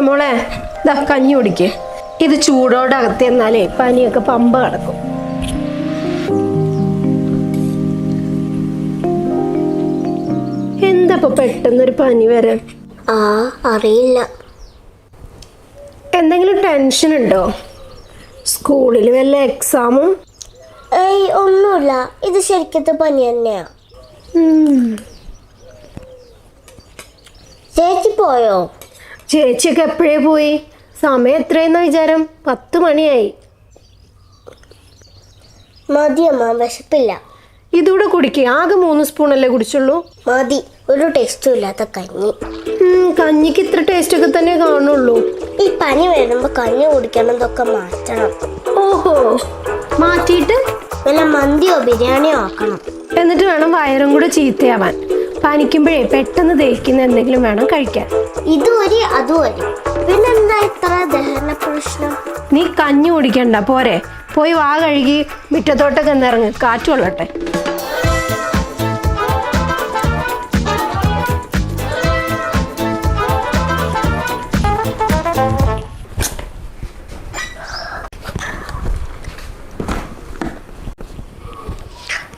മോളെ ഇതാ കഞ്ഞി കുടിക്ക്. ഇത് ചൂടോടെ അകത്ത് എന്നാലേ പനിയൊക്കെ പമ്പ കിടക്കും. എന്താ പെട്ടെന്നൊരു പനി വരാൻ? അറിയില്ല. എന്തെങ്കിലും ടെൻഷൻ ഉണ്ടോ? സ്കൂളിൽ വല്ല എക്സാമും? ഒന്നുമില്ല, ഇത് ശരിക്കത്തെ പനി തന്നെയാ. ചേച്ചി പോയോ? ചേച്ചിയൊക്കെ എപ്പോഴേ പോയി. സമയം എത്രയെന്ന വിചാരം? 10 മണിയായി. മതിയമ്മ, വിശപ്പില്ല. ഇതൂടെ കുടിക്കുക. ആകെ 3 സ്പൂണല്ലേ കുടിച്ചുള്ളൂ. മതി, ഒരു ടേസ്റ്റും ഇല്ലാത്ത കഞ്ഞി. കഞ്ഞിക്ക് ഇത്ര ടേസ്റ്റ് ഒക്കെ തന്നെ കാണുള്ളൂ. ഈ പനി വരുമ്പോ കഞ്ഞി കുടിക്കണതൊക്കെ മാറ്റണം. ഓഹോ, മാറ്റിയിട്ട് വല്ല മന്തിയോ ബിരിയാണിയോ ആക്കണം. എന്നിട്ട് വേണം വയറും കൂടെ ചീത്തയാവാൻ. പനിക്കുമ്പോഴേ പെട്ടെന്ന് ദഹിക്കുന്ന എന്തെങ്കിലും വേണം കഴിക്കാൻ. ഇതുവരെ അതുവരെ പിന്നെന്താ ഇത്ര ദഹന പ്രശ്നം? നീ കഞ്ഞി കുടിക്കണ്ട, പോരെ. പോയി വാ കഴുകി മുറ്റത്തോട്ടൊക്കെ എന്നിറങ്ങ്, കാറ്റ് കൊള്ളട്ടെ.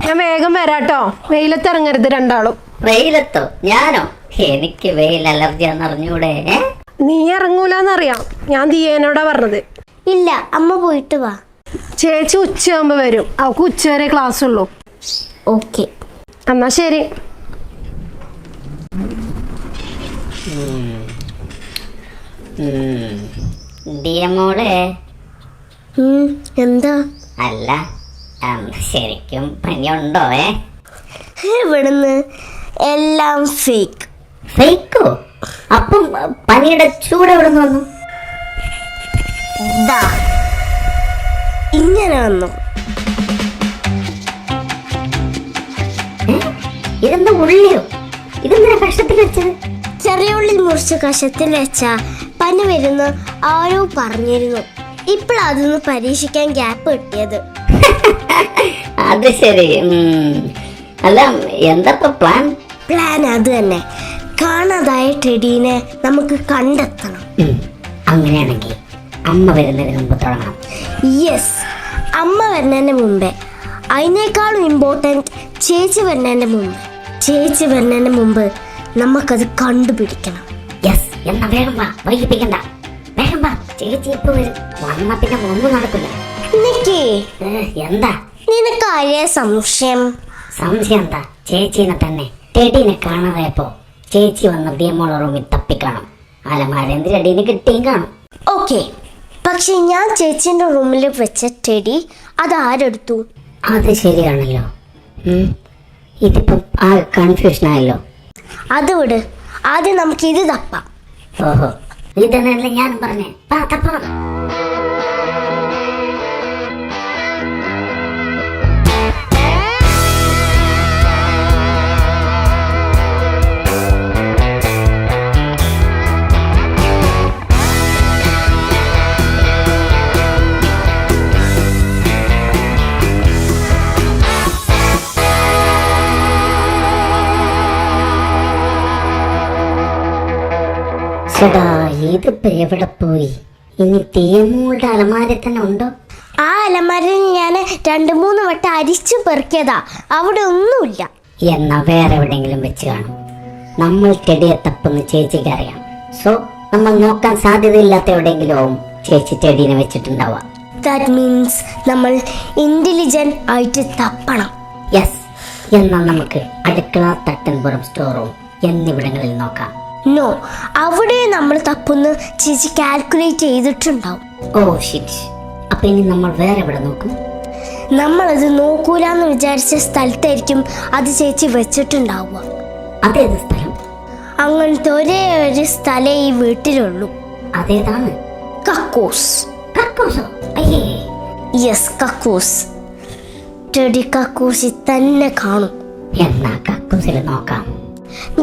ഞാൻ വേഗം വരാട്ടോ. വെയിലത്തിറങ്ങരുത് രണ്ടാളും. വെയിലത്തോ? ഞാനോ? എനിക്ക് വെയിൽ അലർജിയാന്ന് അറിഞ്ഞൂടെ? നീ ഇറങ്ങൂലെന്നറിയാം. ഞാൻ ദിയേനോടാ പറഞ്ഞത്. ഇല്ല, അമ്മ പോയിട്ട് വാ. ചേച്ചി ഉച്ചയാകുമ്പോ വരും. അവൾക്ക് ഉച്ചവരെ ക്ലാസ് ഉള്ളൂ. ഓക്കെ, എന്നാ ശരി. മോളെ, എന്താ? അല്ല, ശരിക്കും പനിയുണ്ടോ? ഇവിടുന്ന് എല്ലാം ഫേക്ക്. ഫേക്കോ? അപ്പം പനിയുടെ ചൂട് എവിടെ നിന്ന് വന്നു? ഇങ്ങനെ വന്നു. ഇതെന്താ ഉള്ളിയോ? ഇതെന്തിനാ കഷത്തിൽ വെച്ചത്? ചെറിയ ഉള്ളി മുറിച്ച് കഷത്തിൽ വെച്ച പനി വരുന്ന ആരോ പറഞ്ഞിരുന്നു. ഇപ്പോഴതൊന്ന് പരീക്ഷിക്കാൻ ഗ്യാപ്പ് കിട്ടിയത്. അത് ശരി. അല്ല, എന്താ പ്ലാൻ? പ്ലാൻ അത് തന്നെ. കാണാതായ ടെഡീനെ നമുക്ക് കണ്ടെത്തണം. അങ്ങനെയാണെങ്കിൽ അമ്മ വരുന്നതിന് മുമ്പ് തുടങ്ങണം. യെസ്, അമ്മ വരുന്നതിന് മുമ്പേ. അതിനേക്കാളും ഇമ്പോർട്ടൻറ്റ് ചേച്ചി വരുന്നതിന്റെ മുമ്പ്. ചേച്ചി വരുന്നതിന് മുമ്പ് നമുക്കത് കണ്ടുപിടിക്കണം. യെസ്, എന്നാ വേഗം വാ, വൈകിപ്പിക്കണ്ട. വേഗം വാ, ചേച്ചി ഇപ്പൊ വരും. വന്നാ പിന്നെ ഒന്നും നടക്കില്ല. എന്താ നിനക്ക് ആരെയാ സംശയം? സംശയം എന്താ? ചേച്ചീനെ തന്നെ. ടെഡീനെ കാണാതായപ്പോ ചേച്ചി വന്ന് ദിയമോളെ റൂമിൽ തപ്പിക്കാണും. അലമാരേന്ദ്ര ടെഡീനെ കിട്ടിയും കാണും. ഓക്കെ, പക്ഷെ ഞാൻ ചേച്ചിന്റെ റൂമിൽ വെച്ച ടെഡി അതാരെടുത്തു? അത് ശരിയാണല്ലോ. ഇതിപ്പം ആ കൺഫ്യൂഷൻ ആയല്ലോ. അത് വിട്, ആദ്യം നമുക്ക് ഇത് തപ്പാം. ഓഹോ, ഇതന്നല്ലേ ഞാനും പറഞ്ഞേ. തപ്പാം. ചേട്ടാ, ഇതിപ്പോ എവിടെ പോയി? ഇനി ദിയമോളുടെ അലമാര തന്നെ ഉണ്ടോ? ആ അലമാരയിൽ ഞാൻ 2-3 വട്ടം അരിച്ചു പെറുക്കിയതാ, അവിടെ ഒന്നുമില്ല. എന്നാ വേറെ എവിടെയെങ്കിലും വെച്ച് കാണും. നമ്മൾ ടെഡിയെ തപ്പുന്ന ചേച്ചിക്ക് അറിയാം. സോ നമ്മൾ നോക്കാൻ സാധ്യതയില്ലാത്ത എവിടെയെങ്കിലും ആവും ചേച്ചി ടെഡീനെ വെച്ചിട്ടുണ്ടാവുക. ദാറ്റ് മീൻസ് നമ്മൾ ഇന്റലിജന്റ് ആയിട്ട് തപ്പണം. യെസ്, എന്നാൽ നമുക്ക് അടുക്കള, തട്ടൻപുറം, സ്റ്റോർ റൂം എന്നിവിടങ്ങളിൽ നോക്കാം. നോ, അവിടെ നമ്മൾ തപ്പുന്ന ചേച്ചി കാൽക്കുലേറ്റ് ചെയ്തിട്ടുണ്ടാവും. Oh shit. അപ്പൊ ഇനി നമ്മൾ വേറെ എവിടെ നോക്കും? നമ്മളത് നോക്കൂലെന്ന് വിചാരിച്ച സ്ഥലത്തായിരിക്കും അത് ചേച്ചി വെച്ചിട്ടുണ്ടാവുക. അതേത് സ്ഥലം? അങ്ങനത്തെ ഒരേ ഒരു സ്ഥലേ ഈ വീട്ടിലുള്ളൂ. അതേതാണ്? കക്കൂസ്. കക്കൂസോ? അയ്യേ. യെസ്, കക്കൂസ്. ടെഡി കക്കൂസിൽ തന്നെ കാണും. എന്നാ കക്കൂസിൽ നോക്കാം.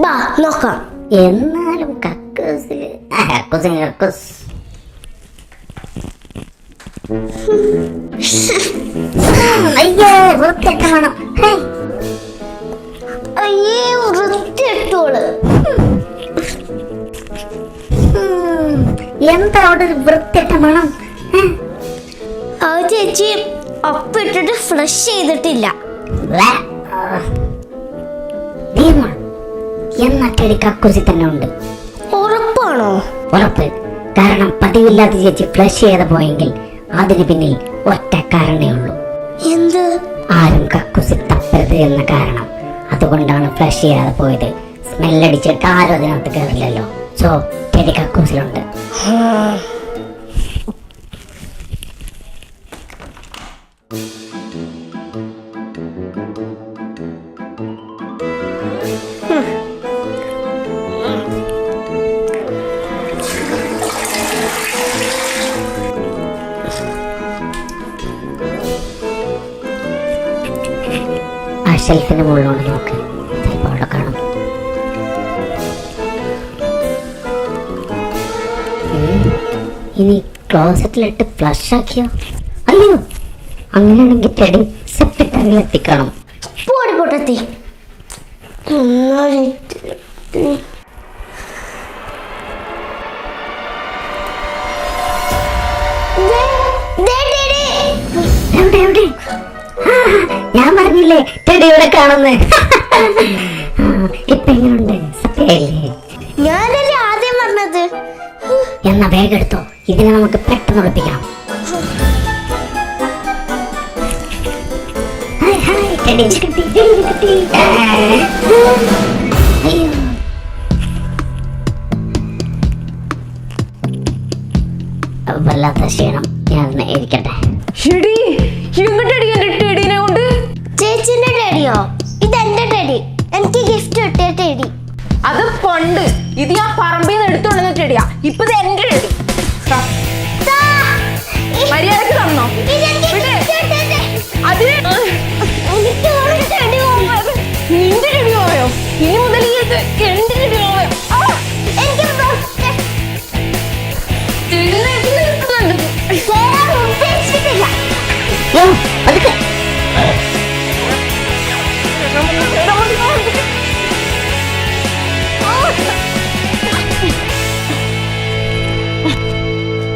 ബാ നോക്കാം. എന്നാലും കക്കൂസില് കക്കൂസ് അയ്യേ, വൃത്തിയായിട്ട് വേണം. അയ്യേ, വൃത്തിയിട്ടോള്. എന്താ അവിടെ ഒരു വൃത്തിയിട്ട മണം? അത് ചേച്ചി ഒപ്പിട്ടിട്ട് ഫ്ലഷ് ചെയ്തിട്ടില്ല. എന്നാ ടെടി കക്കൂസി തന്നെ ഉണ്ട്. ഉറപ്പാണോ? ഉറപ്പ്. കാരണം പതിവില്ലാതെ ചേച്ചി ഫ്ലഷ് ചെയ്ത് പോയെങ്കിൽ അതിന് പിന്നിൽ ഒറ്റ കാരണേ ഉള്ളൂ. എന്ത്? ആരും കക്കൂസി തപ്പരുത് എന്ന കാരണം. അതുകൊണ്ടാണ് ഫ്ലഷ് ചെയ്യാതെ പോയത്. സ്മെല്ലടിച്ചിട്ട് ആരും അതിനകത്ത് കയറില്ലല്ലോ. സോ ടെടി കക്കൂസിലുണ്ട്. ആ ഷെൽഫിന്റെ മുകളിലോട്ട് നോക്ക്, ചിലപ്പോൾ അവിടെ കാണും. ഇനി ക്ലോസറ്റിലിട്ട് ഫ്ലഷ് ആക്കിയോ? അയ്യോ, അങ്ങനെയാണെങ്കിൽ ടെടി സെപ്റ്റിക് ടാങ്കിൽ എത്തിക്കണം. പോടി പൊട്ടത്തി. എവിടെ എവിടെ? ഞാൻ പറഞ്ഞില്ലേ ടെടി ഇവിടെ കാണുന്നേ. ഇപ്പൊ എങ്ങനെയുണ്ട്? സത്യല്ലേ? ഞാനല്ലേ ആദ്യം പറഞ്ഞത്. എന്നാ വേഗം എടുത്തോ, ഇതിനെ നമുക്ക് പെട്ടെന്ന് ഒളിപ്പിക്കാം. വല്ലാത്ത ക്ഷീണം, ഞാൻ ഇരിക്കട്ടെ. ചേച്ചിന്റെ ടെഡിയോ? ഇതെന്റെ ടെഡി. എനിക്ക് ഗിഫ്റ്റ് കിട്ടിയ ടെഡി. അത് പണ്ട്. ഇത് ഞാൻ പറമ്പിൽ നിന്ന് എടുത്തോണ്ടെന്ന ടെടിയാ. ഇപ്പൊ ഇത് എന്റെ ടെടി. മര്യാദക്ക് തന്നോ? അതിന് നിന്റെ ടെടി പോയോ? ഇനി മുതൽ ഈ എന്റെ ടെടി പോയോ?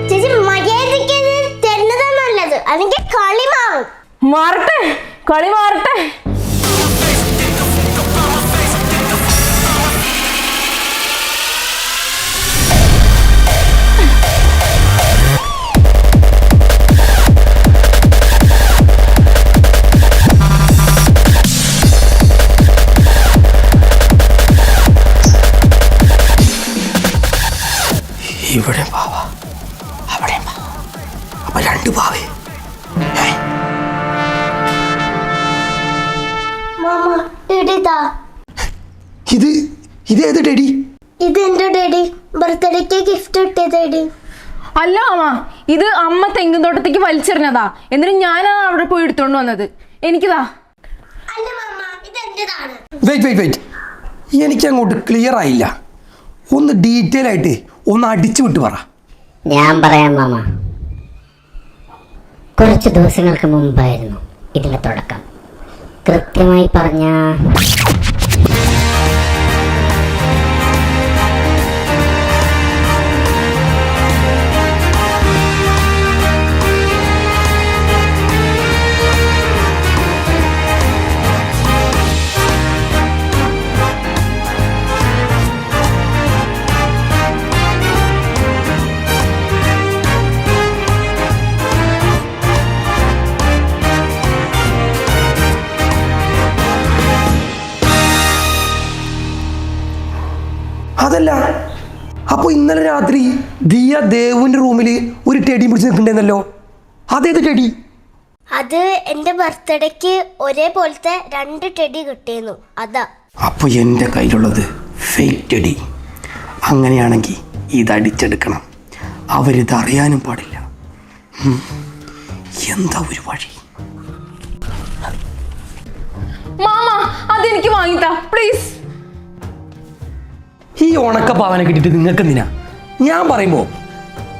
ചേച്ചി മര്യാദയ്ക്ക് തരുന്നതാ നല്ലത്. അല്ലെങ്കിൽ കളി മാറും. മാറട്ടെ, കളി മാറട്ടെ. ഇവിടെ പാവ, അവിടെ അപ്പൊ രണ്ട് പാവേ. ഇതേത് ടെടി? ഇത് എന്റെ ടെഡി. ബർത്ത്ഡേക്ക് ഗിഫ്റ്റ് കിട്ടിയ ടെഡി. അല്ല അമ്മ, ഇത് അമ്മ തെങ്ങിൻ തോട്ടത്തേക്ക് വലിച്ചെറിഞ്ഞതാ. എന്നിട്ട് ഞാനാണ് അവിടെ പോയി എടുത്തോണ്ട് വന്നത്. എനിക്കിതാ. വെയിറ്റ്, എനിക്ക് അങ്ങോട്ട് ക്ലിയർ ആയില്ല. ഒന്ന് ഡീറ്റെയിൽ ആയിട്ട് ഒന്ന് അടിച്ചു വിട്ട് പറ. ഞാൻ പറയാം മാമ. കുറച്ച് ദിവസങ്ങൾക്ക് മുമ്പായിരുന്നു ഇതിന്റെ തുടക്കം. കൃത്യമായി പറഞ്ഞ അതല്ല, അപ്പൊ ഇന്നലെ രാത്രി ദിയ ദേവുവിന്റെ റൂമിൽ ഒരു ടെടി പിടിച്ച് നിൽക്കണ്ടേന്നല്ലോ. അതേത് ടെടി? അത് എന്റെ ബർത്ത്ഡേക്ക് ഒരേപോലത്തെ 2 ടെഡി കിട്ടിയിരുന്നു. അതാ. അപ്പൊ എന്റെ കയ്യിലുള്ളത് ഫേക്ക് ടെടി. അങ്ങനെയാണെങ്കിൽ ഇത് അടിച്ചെടുക്കണം. അവരിത് അറിയാനും പാടില്ല. എന്താ ഒരു വഴി? മാമ, അതെനിക്ക് വാങ്ങിത്താ പ്ലീസ്. ഈ ഉണക്ക പാവനെ കിട്ടിയിട്ട് നിങ്ങൾക്ക് എന്തിനാ? ഞാൻ പറയുമ്പോ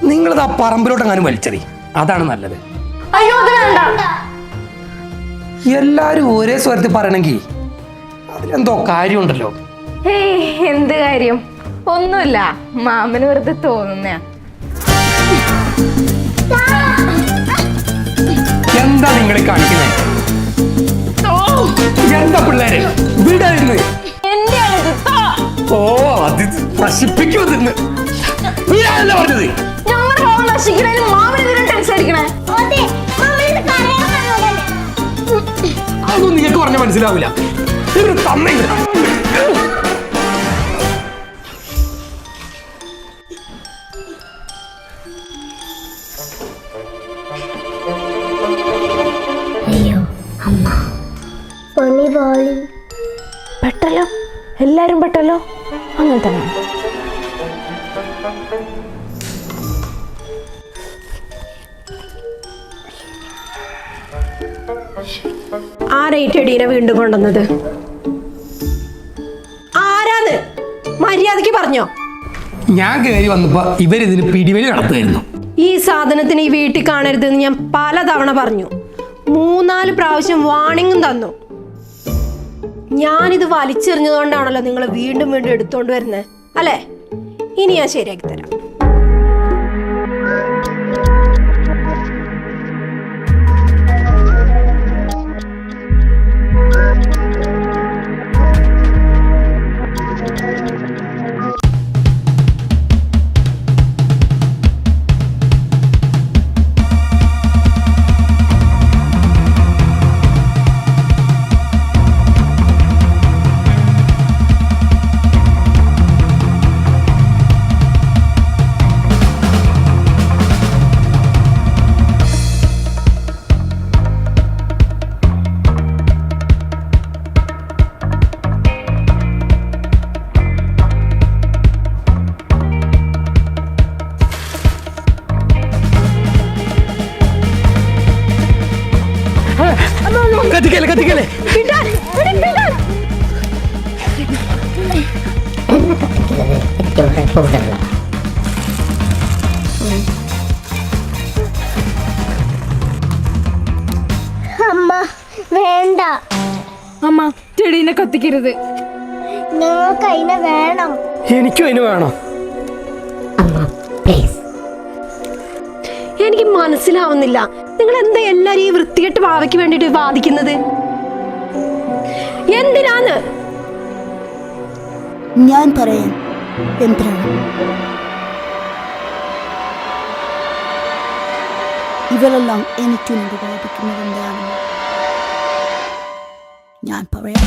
നിങ്ങളത് ആ പറമ്പിലോട്ടെങ്ങാനും വലിച്ചെറി. അതാണ് നല്ലത്. അയ്യോ, അത് വേണ്ട. എല്ലാരും ഒരേ സ്വരത്തിൽ പറയണമെങ്കിൽ അതിലെന്തോ കാര്യമുണ്ടല്ലോ. എന്ത് കാര്യം? ഒന്നുമില്ല, മാമന് വെറുതെ തോന്നുന്ന. എന്താ നിങ്ങൾ കാണിക്കുന്നത്? എന്താ പിള്ളേരെ വിടായിരുന്നു? എന്റെയാണിത്. താ. ഓ അത് നശിപ്പിക്കുമെന്ന് വീടാനല്ല പറഞ്ഞത്. ഞങ്ങളുടെ ഭാവം നശിക്കണേന് മാമനെതിരെ ടെൻഷൻ അടിക്കണേ. അതെ, മാമനോട് കരയാൻ പറഞ്ഞതല്ലേ. അതൊന്നും നിങ്ങൾക്ക് പറഞ്ഞാൽ മനസ്സിലാവില്ല. ഇവര് തന്നെ അയ്യോ അമ്മ. പൊന്നി പോളി. പെട്ടല്ലോ, എല്ലാരും പെട്ടല്ലോ. അങ്ങനെ തന്നെ. ആരാ ഈ ടെടീനെ വീണ്ടും കൊണ്ടുവന്നത്? ആരാന്ന് മര്യാദക്ക് പറഞ്ഞോ. ഞാൻ കയറി വന്നപ്പോ ഇവരിതിന് പിടിവലി നടത്തുമായിരുന്നു. ഈ സാധനത്തിന് ഈ വീട്ടിൽ കാണരുതെന്ന് ഞാൻ പലതവണ പറഞ്ഞു. 3-4 പ്രാവശ്യം വാണിങ്ങും തന്നു. ഞാനിത് വലിച്ചെറിഞ്ഞതുകൊണ്ടാണല്ലോ നിങ്ങൾ വീണ്ടും വീണ്ടും എടുത്തോണ്ട് വരുന്നത് അല്ലേ? ഇനി ഞാൻ ശരിയാക്കി തരാം. കത്തിക്കല്ലേ കത്തിക്കല്ലേ. അമ്മ വേണ്ട, അമ്മ ചെടീനെ കത്തിക്കരുത്. ഞങ്ങൾക്ക് അതിനെ വേണം. എനിക്കും അതിന് വേണം. അമ്മ പ്ലീസ്. എനിക്ക് മനസ്സിലാവുന്നില്ല, നിങ്ങൾ എന്താ എല്ലാരും ഈ വൃത്തികെട്ട് ഭാവയ്ക്ക് വേണ്ടിട്ട് വാദിക്കുന്നത്? എന്തിനാന്ന്? ഞാൻ പറയാം എന്തിനാണ്. ഇവരെല്ലാം എനിക്ക് വേണ്ടി വാദിക്കുന്നത് എന്താണെന്ന് ഞാൻ പറയാം.